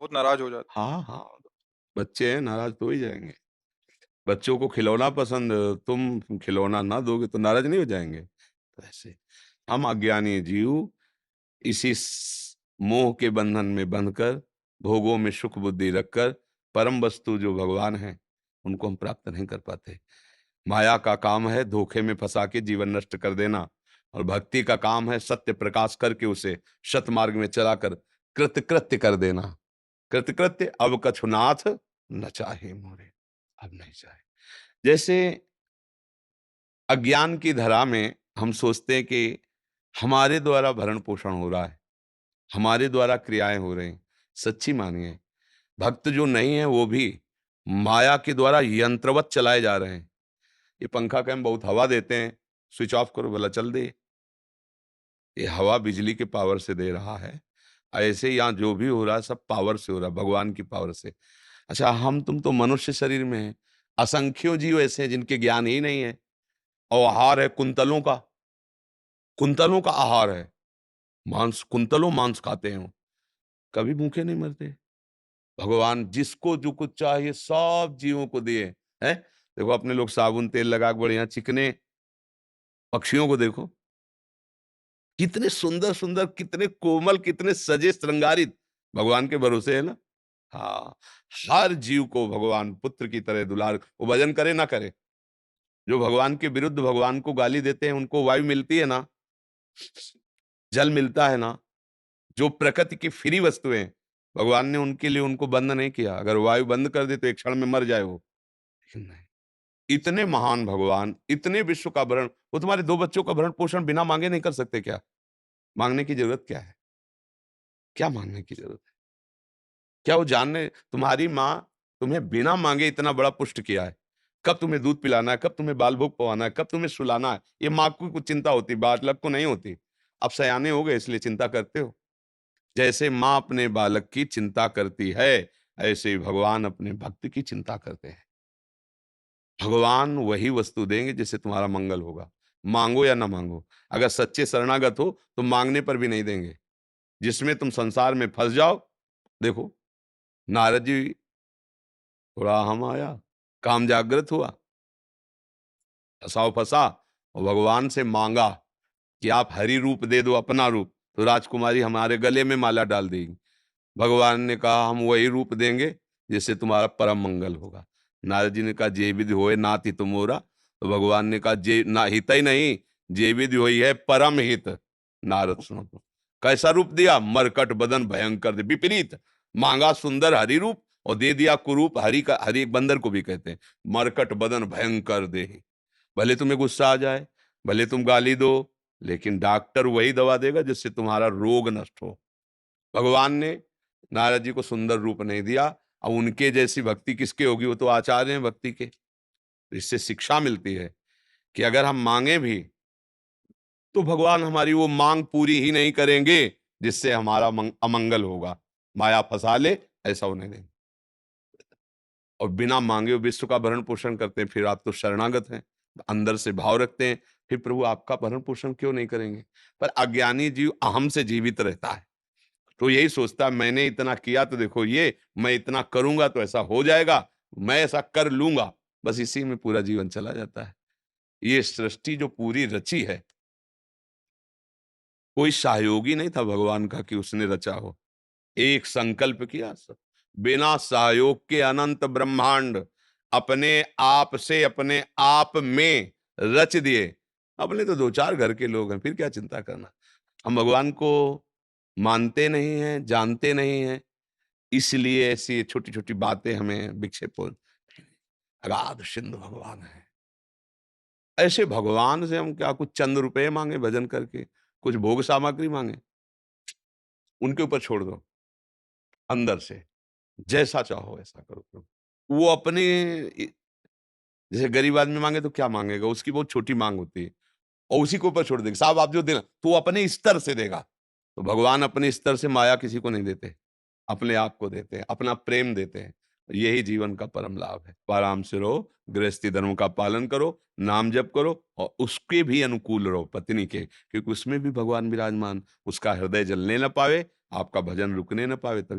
बहुत नाराज़ हो जाते हाँ, हाँ, बच्चे हैं, नाराज़ तो हो ही जाएँगे। बच्चों को खिलौना पसंद, तुम खिलौना ना दोगे तो नाराज़ नहीं हो जाएँगे? तो ऐसे हम अज्ञानी जीव इसी मोह के बंधन में बंधकर, भोगों में सुख बुद्धि रखकर, परम वस्तु जो भगवान है, उनको हम प्राप्त नहीं कर पाते। माया का काम है धोखे में फंसा के जीवन नष्ट कर देना, और भक्ति का काम है सत्य प्रकाश करके उसे सतमार्ग में चलाकर कृतकृत्य कर देना। कृतकृत्य अब कछुनाथ न चाहे मोरे, अब नहीं चाहे। जैसे अज्ञान की धरा में हम सोचते हैं कि हमारे द्वारा भरण पोषण हो रहा है, हमारे द्वारा क्रियाएं हो रही हैं। सच्ची मानिए, भक्त जो नहीं है वो भी माया के द्वारा यंत्रवत चलाए जा रहे हैं। ये पंखा का हम बहुत हवा देते हैं, स्विच ऑफ करो भला चल दे। ये हवा बिजली के पावर से दे रहा है। ऐसे ही यहाँ जो भी हो रहा है सब पावर से हो रहा है, भगवान की पावर से। अच्छा, हम तुम तो मनुष्य शरीर में हैं, असंख्यों जीव ऐसे हैं जिनके ज्ञान ही नहीं है, और आहार है कुंतलों का। कुंतलों का आहार है मांस, कुंतलों मांस खाते हैं वो, कभी भूखे नहीं मरते। भगवान जिसको जो कुछ चाहिए सब जीवों को दिए हैं। देखो अपने लोग साबुन तेल लगा के बढ़िया चिकने, पक्षियों को देखो कितने सुंदर सुंदर, कितने कोमल, कितने सजे श्रृंगारित, भगवान के भरोसे है ना। हाँ, हर जीव को भगवान पुत्र की तरह दुलार, वो भजन करे ना करे। जो भगवान के विरुद्ध भगवान को गाली देते हैं उनको वायु मिलती है ना, जल मिलता है ना। जो प्रकृति की फ्री वस्तुएं, भगवान ने उनके लिए उनको बंद नहीं किया। अगर वायु बंद कर दे तो एक क्षण में मर जाए वो, लेकिन नहीं। इतने महान भगवान, इतने विश्व का भरण, वो तुम्हारे दो बच्चों का भरण पोषण बिना मांगे नहीं कर सकते क्या? मांगने की जरूरत क्या है? क्या मांगने की जरूरत है? क्या वो जानने, तुम्हारी माँ तुम्हें बिना मांगे इतना बड़ा पुष्ट किया है। कब तुम्हें दूध पिलाना है, कब तुम्हें बाल भोग पवाना है, कब तुम्हें सुलाना है, ये माँ को कुछ चिंता होती, बालक को नहीं होती। अब सयाने हो गए इसलिए चिंता करते हो। जैसे माँ अपने बालक की चिंता करती है, ऐसे ही भगवान अपने भक्त की चिंता करते हैं। भगवान वही वस्तु देंगे जिससे तुम्हारा मंगल होगा। मांगो या ना मांगो, अगर सच्चे शरणागत हो तो मांगने पर भी नहीं देंगे। जिसमें तुम संसार में फंस जाओ, देखो नारद जी, थोड़ा हम आया, काम जागृत हुआ, फंसाओ फंसा, और भगवान से मांगा कि आप हरि रूप दे दो, अपना रूप, तो राजकुमारी हमारे गले में माला डाल देगी। भगवान ने कहा हम वही रूप देंगे जिससे तुम्हारा परम मंगल होगा। नारद जी ने कहा जे विधि होए नाति तुमोरा, तो भगवान ने कहा जे ना हित ही नहीं, जे विधि होई है परम हित। नारद सुनो तो कैसा रूप दिया, मरकट बदन भयंकर दे, विपरीत। मांगा सुंदर हरि रूप और दे दिया कुरूप। हरि का, हरि एक बंदर को भी कहते हैं। मरकट बदन भयंकर दे, भले तुम्हें गुस्सा आ जाए, भले तुम गाली दो, लेकिन डॉक्टर वही दवा देगा जिससे तुम्हारा रोग नष्ट हो। भगवान ने नारद जी को सुंदर रूप नहीं दिया। अब उनके जैसी भक्ति किसके होगी, वो तो आचार्य हैं भक्ति के। तो इससे शिक्षा मिलती है कि अगर हम मांगे भी तो भगवान हमारी वो मांग पूरी ही नहीं करेंगे जिससे हमारा अमंगल होगा। माया फंसा ले, ऐसा होने देंगे। और बिना मांगे वो विश्व का भरण पोषण करते हैं, फिर आप तो शरणागत हैं। अंदर से भाव रखते हैं, फिर प्रभु आपका भरण पोषण क्यों नहीं करेंगे? पर अज्ञानी जीव अहम से जीवित रहता है, तो यही सोचता है मैंने इतना किया तो देखो ये, मैं इतना करूंगा तो ऐसा हो जाएगा, मैं ऐसा कर लूंगा। बस इसी में पूरा जीवन चला जाता है। ये सृष्टि जो पूरी रची है, कोई सहयोगी नहीं था भगवान का कि उसने रचा हो। एक संकल्प किया, सब बिना सहयोग के अनंत ब्रह्मांड अपने आप से अपने आप में रच दिए। अपने तो दो चार घर के लोग हैं, फिर क्या चिंता करना। हम भगवान को मानते नहीं हैं, जानते नहीं हैं, इसलिए ऐसी छोटी-छोटी बातें हमें विक्षेप हो। अगाध सिंधु भगवान है। ऐसे भगवान से हम क्या कुछ चंद रुपए माँगे भजन करके, कुछ भोग सामग्री माँगे? उनके ऊपर छोड़ दो, अंदर से, जैसा चाहो वैसा करो प्रभु। वो अपने जैसे गरीब आदमी माँगे तो क्या माँगेगा? उसकी बहुत छोटी माँग होती है और उसी के ऊपर छोड़ देगा, साहब आप जो देना, तो वो अपने स्तर से देगा। तो भगवान अपने स्तर से माया किसी को नहीं देते। अपने आप को देते हैं, अपना प्रेम देते हैं। यही जीवन का परम लाभ है। तो आराम से रहो, गृहस्थी धर्म का पालन करो, नाम जप करो और उसके भी अनुकूल रहो पत्नी के, क्योंकि उसमें भी भगवान विराजमान, उसका हृदय जलने ना पावे, आपका भजन रुकने ना पावे, तभी